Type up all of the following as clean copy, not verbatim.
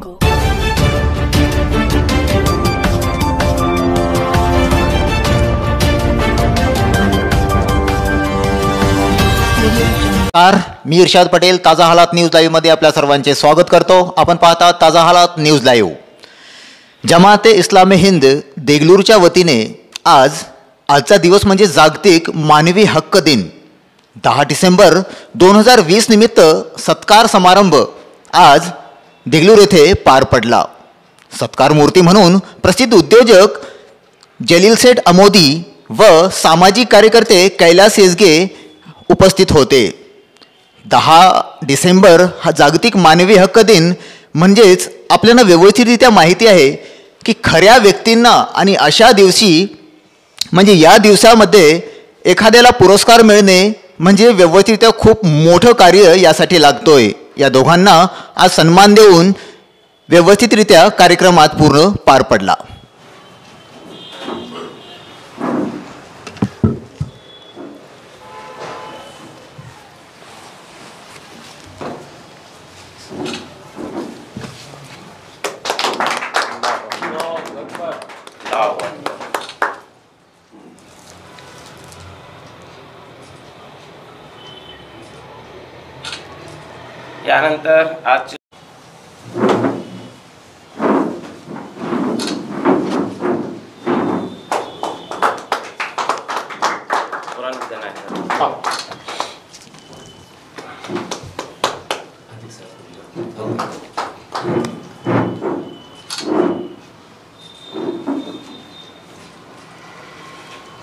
jungle. मी इर्शाद पटेल ताजा हालात news live मध्ये आपल्या सर्वांचे स्वागत करतो। आपण पाहता ताजा हालात न्यूज लाईव्ह। जमाते इस्लामी हिंद देगलूरच्या वतीने आजचा दिवस म्हणजे जागतिक मानवी हक्क दिन 10 डिसेंबर 2020 निमित्त सत्कार समारंभ आज देगलूर येथे पार पडला। सत्कार मूर्ती म्हणून प्रसिद्ध उद्योजक जलील सेठ अमोदी व सामाजिक कार्यकर्ते कैलास येसगे उपस्थित होते। 10 डिसेंबर हा जागतिक मानवी हक्क दिन म्हणजेच आपल्याला व्यवस्थितरित्या माहिती आहे की खऱ्या व्यक्तींना आणि अशा दिवशी म्हणजे या दिवसामध्ये एखाद्याला पुरस्कार मिळणे म्हणजे व्यवस्थितरित्या खूप मोठं कार्य यासाठी लागतोय। या दोघांना आज सन्मान देऊन व्यवस्थितरित्या कार्यक्रमात पूर्ण पार पडला। यानंतर आज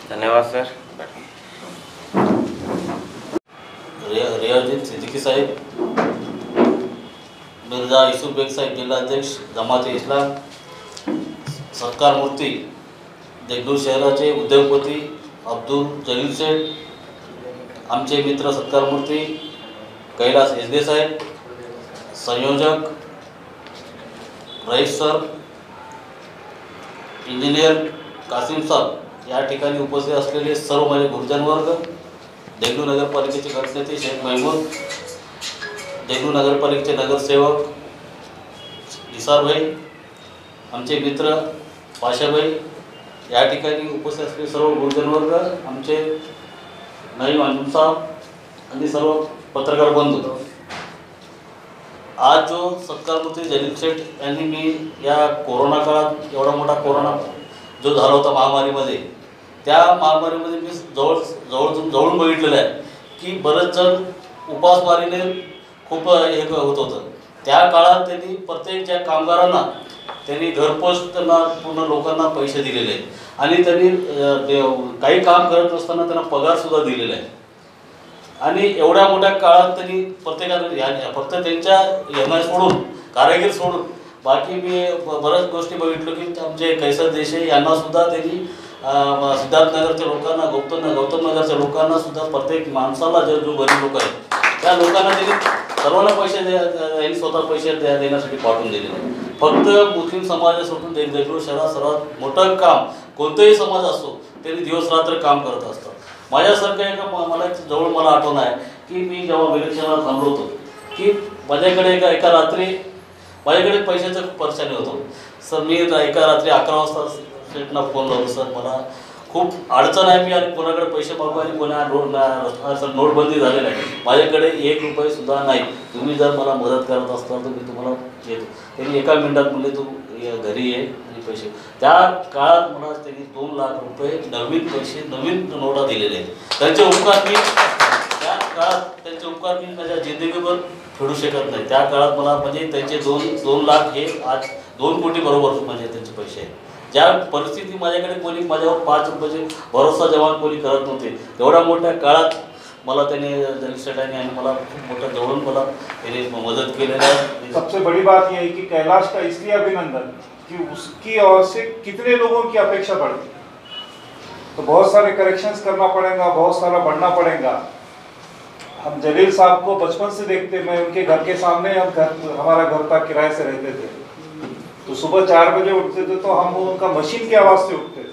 धन्यवाद सर। रियाजुद्दीन सिद्दीकी साहेब, मिर्जा यूसुफ बेग साहेब जिल्हाध्यक्ष जमाते इस्लाम, सत्कार मूर्ती देगलूर शहराचे उद्योगपती अब्दुल जलील सेठ, आमचे मित्र सत्कार मूर्ती कैलास येसगे साहेब, संयोजक रईस सर, इंजिनियर कासिम साहेब, या ठिकाणी उपस्थित असलेले सर्व माझे गुरुजन वर्ग, देगलूर नगरपालिकेचे गटनेते शेख महमूद, देगलूर नगरपालिकेचे नगरसेवक निसारभाई, आमचे मित्र पाशाभाई, या ठिकाणी उपस्थित असलेले सर्व गुरुजन वर्ग, आमचे नईम अंजुम साहब आणि सर्व पत्रकार बंधू। आज जो सत्कार मूर्ती जलील सेठ यांनी मी या कोरोना काळात एवढा मोठा कोरोना जो झाला होता महामारीमध्ये, त्या महामारीमध्ये मी जवळून बघितलेलं आहे की बरेच जण उपासमारीने खूप हे होत होतं। त्या काळात त्यांनी प्रत्येक ज्या कामगारांना त्यांनी घरपोच त्यांना पूर्ण लोकांना पैसे दिलेले आहेत आणि त्यांनी काही काम करत असताना त्यांना पगारसुद्धा दिलेला आहे। आणि एवढ्या मोठ्या काळात त्यांनी प्रत्येकाने फक्त त्यांच्या एम सोडून कारागीर सोडून बाकी मी बऱ्याच गोष्टी बघितलो की आमचे कैसर देसाई यांनासुद्धा त्यांनी सिद्धार्थनगरच्या लोकांना गौतम नगरच्या लोकांना सुद्धा प्रत्येक माणसाला जो गरीब लोक आहेत त्या लोकांना त्यांनी सर्वांना पैसे यांनी स्वतः पैसे देण्यासाठी पाठवून दिलेले। फक्त मुस्लिम समाज सोडून देगलूर शहरात सर्वात मोठं काम कोणताही समाज असतो त्यांनी दिवस रात्र काम करत असतात। माझ्यासारखं मला आठवण आहे की मी जेव्हा विलक्षणात थांबलो होतो की माझ्याकडे एका रात्री माझ्याकडे पैशाचं खूप परेशानी होतो सर। मी एका रात्री 11 वाजता सेठना फोन लावलो, सर मला खूप अडचण आहे, मी आणि कोणाकडे पैसे मागू आणि नोटबंदी झालेली आहे, माझ्याकडे 1 रुपये सुद्धा नाही, तुम्ही जर मला मदत करत असताल तर मी तुम्हाला येतो। त्यांनी एका मिनिटात म्हणले तू घरी ये आणि पैसे। त्या काळात मला त्यांनी 2 लाख रुपये नवीन नोटा दिलेले आहेत। त्यांचे उपकार मी त्या काळात माझ्या जिंदगीभर फेडू शकत नाही। त्या काळात मला म्हणजे त्यांचे 2 लाख हे आज 2 कोटी बरोबर म्हणजे त्यांचे पैसे आहेत। ज्या परिस्थिती माझ्याकडे माझ्यावर 5 रुपयाचे भरोसा जवान कोणी करत नव्हते, एवढ्या मोठ्या काळात मला त्यांनी जलील सेठांनी आणि मला खूप मोठं जवळून मला त्यांनी मदत केलेली आहे। सबसे बड़ी बात यह है कि कैलाश का इसलिए अभिनंदन कि उसकी ओर से कितने लोगों की अपेक्षा बढ़ती, तो बहुत सारे करेक्शंस करना पड़ेगा, बहुत सारा बढ़ना पड़ेगा। हम जलील साहब को बचपन से देखते, मैं उनके घर के सामने हमारा घर था, किराए से रहते थे, तो सुबह 4 बजे उठते थे तो हम उनका मशीन की आवाज से उठते थे।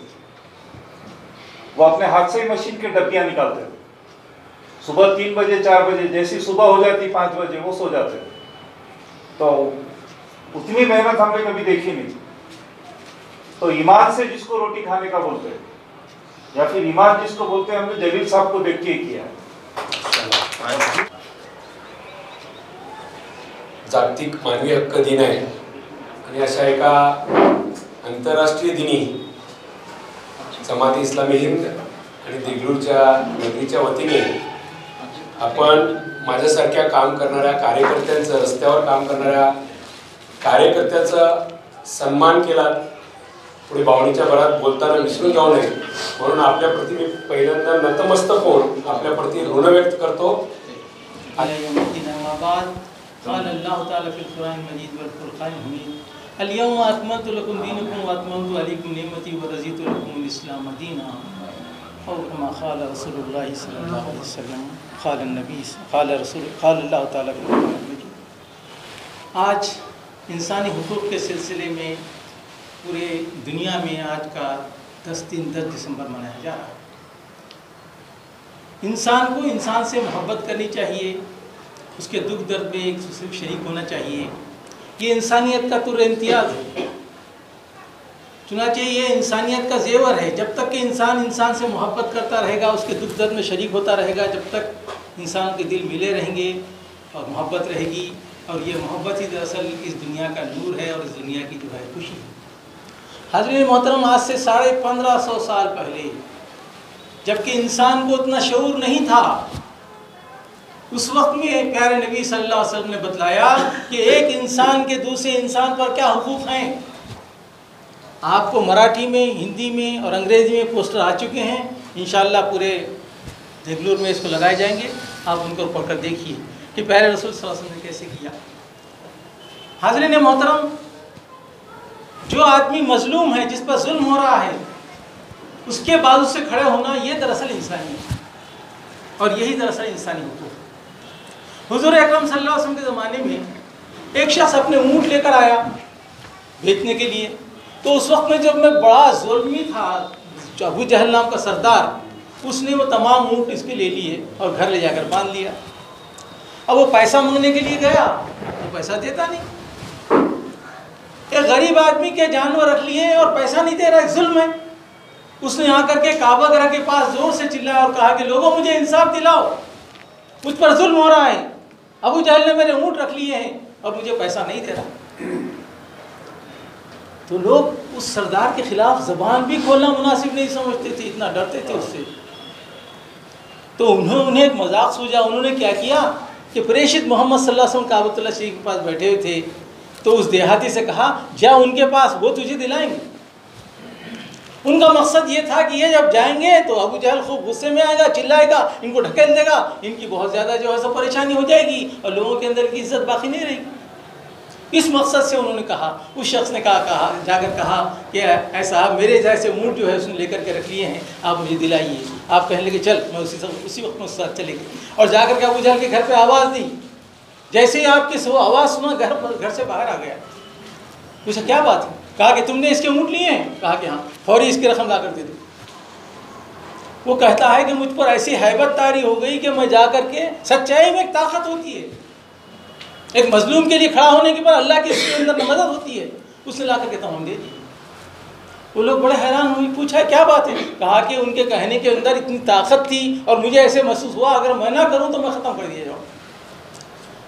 वो अपने हाथ से ही मशीन की डब्बियां निकालते थे। सुबह 3 बजे 4 बजे जैसी सुबह हो जाती 5 बजे वो सो जाते। तो उतनी मेहनत हमने कभी देखी नहीं। तो ईमान से जिसको रोटी खाने का बोलते हैं, या फिर ईमान जिसको बोलते हैं, हमने जलील साहब को देख के ही किया है। जागतिक मानवी हक्क दिन आहे आणि अशा एका आंतरराष्ट्रीय दिनी जमात इस्लामी हिंद आणि देगलूरच्या नगरीच्या वतीने आपण माझ्यासारख्या काम करणाऱ्या कार्यकर्त्यांचं, रस्त्यावर काम करणाऱ्या कार्यकर्त्याचा सन्मान केला, पुढे भावनेच्या भरात बोलताना विसरून जाऊ नये म्हणून आपल्या प्रति मी पहिल्यांदा नतमस्तक होऊन आपल्या प्रति ऋण व्यक्त करतो। قال الله تعالى في القرآن المجيد والفرقان الحميد اليوم أكملت لكم دينكم وأتممت عليكم نعمتي ورضيت لكم الإسلام دينا أو كما قال رسول الله صلى الله عليه وسلم قال النبي قال الله تعالى في القرآن المجيد। आज इंसानी हुकूक के सिलसिले में पूरे दुनिया में आज का 10 दिसंबर मनाया जा रहा है। इंसान को इंसान से मोहब्बत करनी चाहिए, उसके दुख दर्द में एक दूसरे को शरीक होना चाहिए। ये इंसानियत का तुर इम्तियाज़ है, चुनाचे ये इंसानियत का जेवर है। जब तक कि इंसान इंसान से मोहब्बत करता रहेगा, उसके दुख दर्द में शरीक होता रहेगा, जब तक इंसान के दिल मिले रहेंगे और मोहब्बत रहेगी। और ये मोहब्बत ही दरअसल इस दुनिया का नूर है और इस दुनिया की जो है खुशी है। हाज़रीन मोहतरम, आज से 1550 साल पहले जबकि इंसान को उतना शऊर नहीं था, उस वक्त में प्यारे नबी सल्लल्लाहु अलैहि वसल्लम ने बतलाया कि एक इंसान के दूसरे इंसान पर क्या हुकूक हैं। आपको मराठी में, हिंदी में और अंग्रेज़ी में पोस्टर आ चुके हैं, इंशाअल्लाह पूरे देगलूर में इसको लगाए जाएंगे। आप उनको पढ़कर देखिए कि प्यारे रसूल सल्लल्लाहु अलैहि वसल्लम ने कैसे किया। हाज़रीन मोहतरम, जो आदमी मजलूम है, जिस पर जुल्म हो रहा है, उसके बाजू से खड़े होना, ये दरअसल इंसानियत है और यही दरअसल इंसानी हुकूक। हुजूर अकरम सल्लल्लाहु अलैहि वसल्लम के ज़माने में एक शख्स अपने ऊँट लेकर आया बेचने के लिए। तो उस वक्त में जब मैं बड़ा जुल्मी था, अबू जहल नाम का सरदार, उसने वो तमाम ऊँट इसके ले लिए और घर ले जाकर बांध लिया। अब वो पैसा मांगने के लिए गया, वो पैसा देता नहीं। एक गरीब आदमी के जानवर रख लिए और पैसा नहीं दे रहा, एक जुल्म है। उसने आकर के काबा घर के पास जोर से चिल्लाया और कहा कि लोगों मुझे इंसाफ दिलाओ, मुझ पर जुल्म हो रहा है, अबू जहल ने मेरे ऊँट रख लिए हैं और मुझे पैसा नहीं दे रहा। तो लोग उस सरदार के खिलाफ ज़बान भी खोलना मुनासिब नहीं समझते थे, इतना डरते थे उससे। तो उन्हें एक मजाक सूझा। उन्होंने क्या किया कि प्रेषित मोहम्मद सल्लल्लाहु अलैहि वसल्लम काबतुल्लाह शरीफ के पास बैठे हुए थे, तो उस देहाती से कहा जा उनके पास, वो तुझे दिलाएंगे। उनका मकसद ये था कि ये जब जाएंगे तो अबू जहल खूब गुस्से में आएगा, चिल्लाएगा, इनको ढकेल देगा, इनकी बहुत ज़्यादा जो है सो परेशानी हो जाएगी और लोगों के अंदर की इज्जत बाकी नहीं रहेगी। इस मकसद से उन्होंने कहा, उस शख्स ने जाकर कहा कि ऐसा मेरे जैसे ऊँट जो है उसने लेकर के रख लिए हैं, आप मुझे दिलाइए। आप कहने लगे चल, मैं उसी वक्त में उसके साथ चले गए और जाकर के अबू जहल के घर पर आवाज़ दी। जैसे ही आपकी वो आवाज़ सुना, घर से बाहर आ गया। पूछा क्या बात है? कहा कि तुमने इसके ऊँट लिए हैं? कहा कि हाँ। फौरी इसकी रकम ला कर दे दो। वो कहता है कि मुझ पर ऐसी हैबत तारी हो गई कि मैं जा कर के, सच्चाई में एक ताकत होती है, एक मजलूम के लिए खड़ा होने के बाद अल्लाह की इसके अंदर मदद होती है, उसने ला करके तमाम दे दी। वो लोग बड़े हैरान हुए, पूछा क्या बात है? कहा कि उनके कहने के अंदर इतनी ताकत थी और मुझे ऐसे महसूस हुआ अगर मैं ना करूँ तो मैं ख़त्म कर दिया जाऊँ।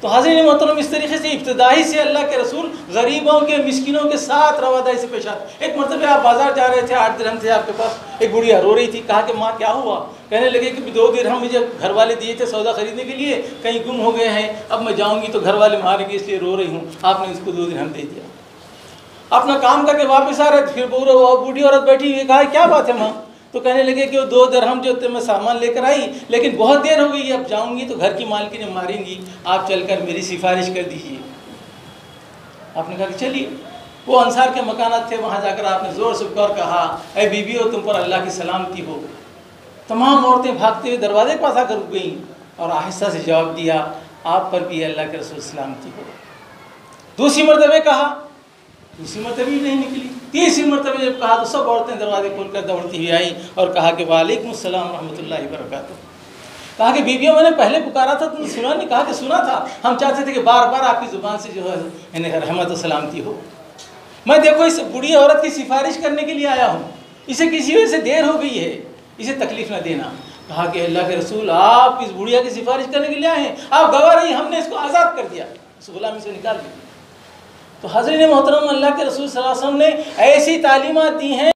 तो हाज़रीन मोहतरम, इस तरीके से इब्तिदाई से अल्लाह के रसूल गरीबों के, मिस्किनों के साथ रवादारी से पेश आते। एक मरतबा आप बाज़ार जा रहे थे, 8 दिरहम थे आपके पास, एक बुढ़िया रो रही थी। कहा कि माँ क्या हुआ? कहने लगे कि 2 दिरहम मुझे घर वाले दिए थे सौदा खरीदने के लिए, कहीं गुम हो गए हैं, अब मैं जाऊँगी तो घर वाले मारेंगे इसलिए रो रही हूँ, आपने इसको 2 दिरहम दे दिया। अपना काम करके वापस आ रहे थे, फिर बूढ़ी औरत बैठी हुई, कहा क्या बात है माँ? तो कहने लगे कि वो 2 दिरहम जो थे मैं सामान लेकर आई, लेकिन बहुत देर हो गई, अब जाऊंगी तो घर की मालकिन मारेंगी, आप चलकर मेरी सिफारिश कर दीजिए। आपने कहा कि चलिए। वो अंसार के मकानात थे, वहाँ जाकर आपने ज़ोर से पुकार कहा, ऐ बीबी हो, तुम पर अल्लाह की सलामती हो। तमाम औरतें भागते हुए दरवाजे के पास आकर रुक गईं और आहिस्ता से जवाब दिया, आप पर भी अल्लाह के रसूल सलामती हो। दूसरी मरतबे कहा, दूसरी मरतबे भी नहीं निकली। तीसरी मरतबे जब कहा तो सब औरतें दरवाजे खोलकर दौड़ती हुई आई और कहा कि वालेकुम अस्सलाम रहमतुल्लाहि व बरकातुहू। कहा कि बीबियों मैंने पहले पुकारा था तुमने सुना नहीं? कहा कि सुना था, हम चाहते थे कि बार बार आपकी ज़ुबान से जो है इन्हें रहमत और सलामती हो। मैं देखो इस बूढ़ी औरत की सिफारिश करने के लिए आया हूँ, इसे किसी वजह से देर हो गई है, इसे तकलीफ ना देना। कहा कि अल्लाह के रसूल आप इस बुढ़िया की सिफारिश करने के लिए आए हैं, आप गवाह रही, हमने इसको आज़ाद कर दिया, इस गुलामी से निकाल दिया। तो हज़रत मोहतरम अल्लाह के रसूल सल्लल्लाहु अलैहि वसल्लम ने ऐसी तालीमात दी हैं